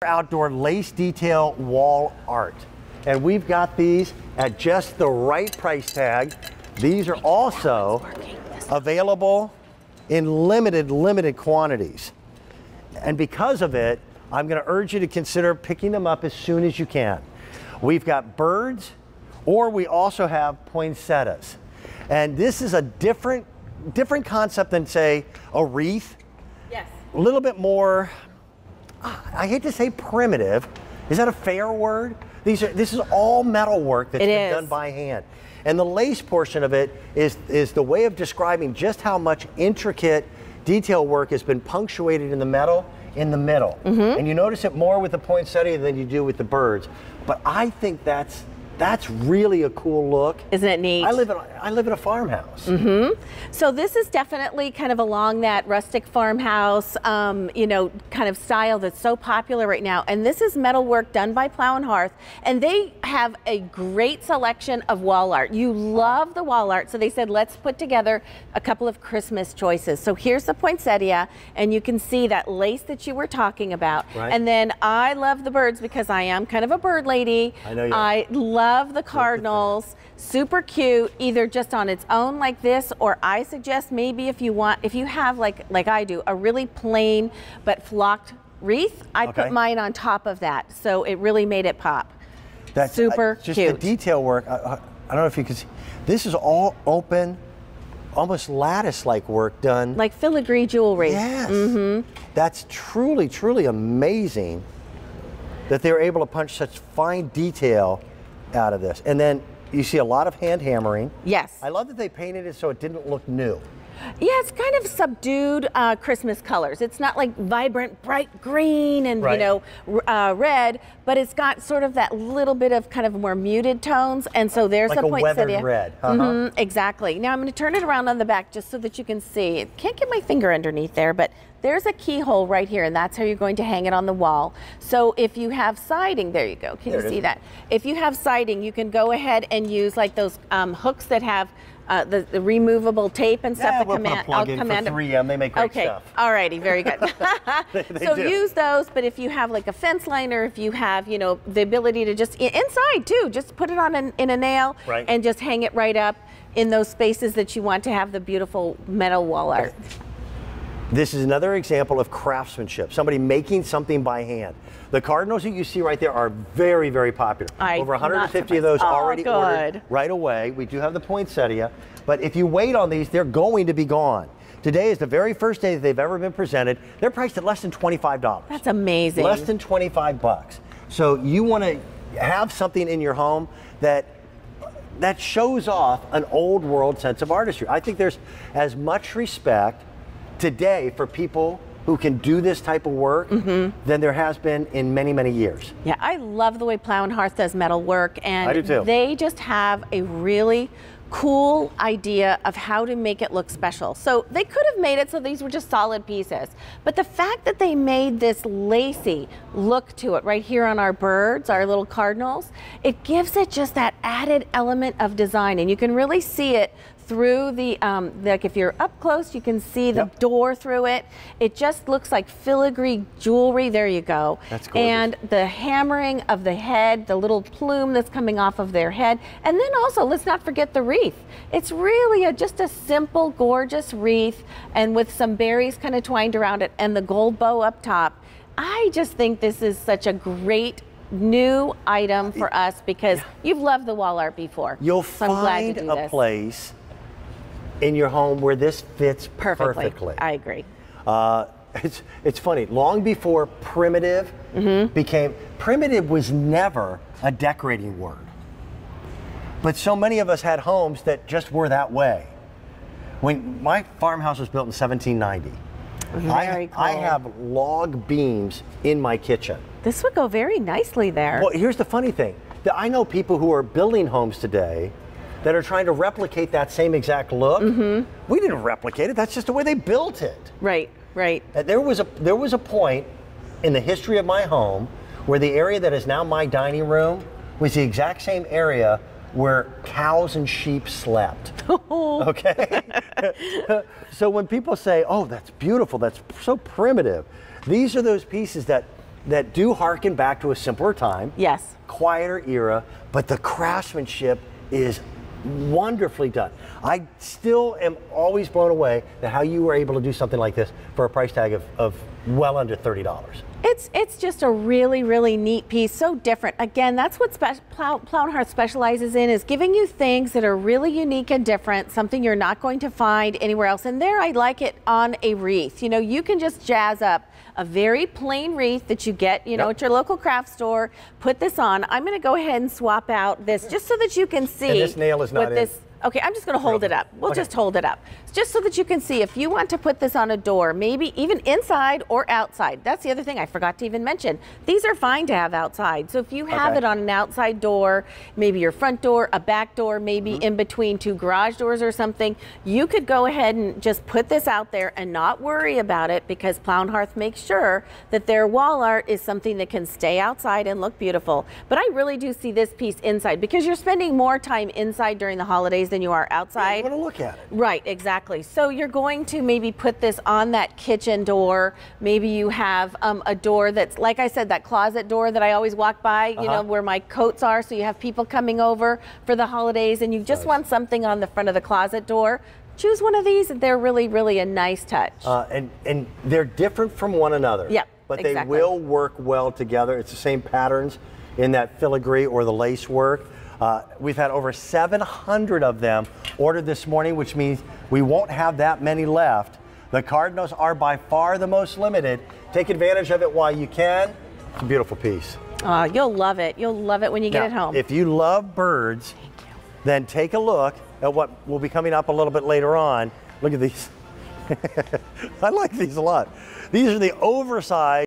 Outdoor lace detail wall art, and we've got these at just the right price tag. These are also available in limited quantities, and because of it, I'm going to urge you to consider picking them up as soon as you can. We've got birds, or we also have poinsettias, and this is a different concept than, say, a wreath. Yes. A little bit more, I hate to say primitive. Is that a fair word? This is all metal work that's been done by hand. And the lace portion of it is the way of describing just how much intricate detail work has been punctuated in the metal in the middle. And you notice it more with the poinsettia than you do with the birds. But I think that's really a cool look. Isn't it neat? I live in a farmhouse. So this is definitely kind of along that rustic farmhouse, you know, kind of style that's so popular right now. And this is metal work done by Plow Hearth, and they have a great selection of wall art. You love the wall art, so they said let's put together a couple of Christmas choices. So here's the poinsettia, and you can see that lace that you were talking about. Right. And then I love the birds because I am kind of a bird lady. I know you. I love the cardinals, super cute, either just on its own like this, or I suggest maybe if you have like I do, a really plain but flocked wreath, I put mine on top of that, so it really made it pop. That's super just cute. The detail work, I don't know if you can see, this is all open, almost lattice-like work done. Like filigree jewelry. Yes. That's truly, truly amazing that they're able to punch such fine detail out of this. And then you see a lot of hand hammering. Yes. I love that they painted it so it didn't look new. Yeah, it's kind of subdued Christmas colors. It's not like vibrant, bright green and you know red, but it's got sort of that little bit of kind of more muted tones. And so there's like a poinsettia. Weathered red. Exactly. Now I'm going to turn it around on the back just so that you can see. Can't get my finger underneath there, but there's a keyhole right here, and that's how you're going to hang it on the wall. So if you have siding, there you go. Can you see that? If you have siding, you can go ahead and use like those hooks that have the removable tape and stuff. Yeah, we'll put a plug in for 3M. They make great stuff. All righty, very good. they so do. Use those, but if you have like a fence liner, if you have, you know, the ability to just inside too, just put it on in a nail and just hang it right up in those spaces that you want to have the beautiful metal wall art. This is another example of craftsmanship, somebody making something by hand. The cardinals that you see right there are very, very popular. Over 150 of those already ordered right away. We do have the poinsettia, but if you wait on these, they're going to be gone. Today is the very first day that they've ever been presented. They're priced at less than $25. That's amazing. Less than 25 bucks. So you want to have something in your home that shows off an old world sense of artistry. I think there's as much respect today for people who can do this type of work than there has been in many, many years. Yeah, I love the way Plow Hearth does metal work, and I do too. They just have a really cool idea of how to make it look special. So they could have made it so these were just solid pieces, but the fact that they made this lacy look to it right here on our birds, our little cardinals, it gives it just that added element of design, and you can really see it through the, like if you're up close, you can see the door through it. It just looks like filigree jewelry. There you go. That's gorgeous. And the hammering of the head, the little plume that's coming off of their head. And then also, let's not forget the wreath. It's really just a simple, gorgeous wreath, and with some berries kind of twined around it and the gold bow up top. I just think this is such a great new item for us because you've loved the wall art before. You'll so find a place in your home where this fits perfectly. I agree. It's funny, long before primitive primitive was never a decorating word. But so many of us had homes that just were that way. When my farmhouse was built in 1790, very cool. I have log beams in my kitchen. This would go very nicely there. Well, here's the funny thing. I know people who are building homes today that are trying to replicate that same exact look. We didn't replicate it. That's just the way they built it. Right, right. There was a point in the history of my home where the area that is now my dining room was the exact same area where cows and sheep slept. Okay? So when people say, oh, that's beautiful, that's so primitive, these are those pieces that that do harken back to a simpler time. Yes. Quieter era, but the craftsmanship is wonderfully done. I still am always blown away at how you were able to do something like this for a price tag of well under $30. It's just a really, really neat piece, so different. Again, that's what Plow Hearth specializes in, is giving you things that are really unique and different, something you're not going to find anywhere else. And there, I like it on a wreath. You know, you can just jazz up a very plain wreath that you get, you know, at your local craft store. Put this on. I'm going to go ahead and swap out this just so that you can see. And this nail is not in. Okay, I'm just going to hold it up. We'll just hold it up. Just so that you can see, if you want to put this on a door, maybe even inside or outside. That's the other thing I forgot to even mention. These are fine to have outside. So if you have it on an outside door, maybe your front door, a back door, maybe in between two garage doors or something, you could go ahead and just put this out there and not worry about it, because Plow Hearth makes sure that their wall art is something that can stay outside and look beautiful. But I really do see this piece inside, because you're spending more time inside during the holidays than you are outside. You want to look at it. Right, exactly. So you're going to maybe put this on that kitchen door. Maybe you have a door that's, like I said, that closet door that I always walk by, you know, where my coats are. So you have people coming over for the holidays and you just want something on the front of the closet door. Choose one of these, and they're really, really a nice touch. And they're different from one another. Yep, but they will work well together. It's the same patterns in that filigree or the lace work. We've had over 700 of them ordered this morning, which means we won't have that many left. The Cardinals are by far the most limited. Take advantage of it while you can. It's a beautiful piece. You'll love it. You'll love it when you get it home. If you love birds, then take a look at what will be coming up a little bit later on. Look at these. I like these a lot. These are the oversized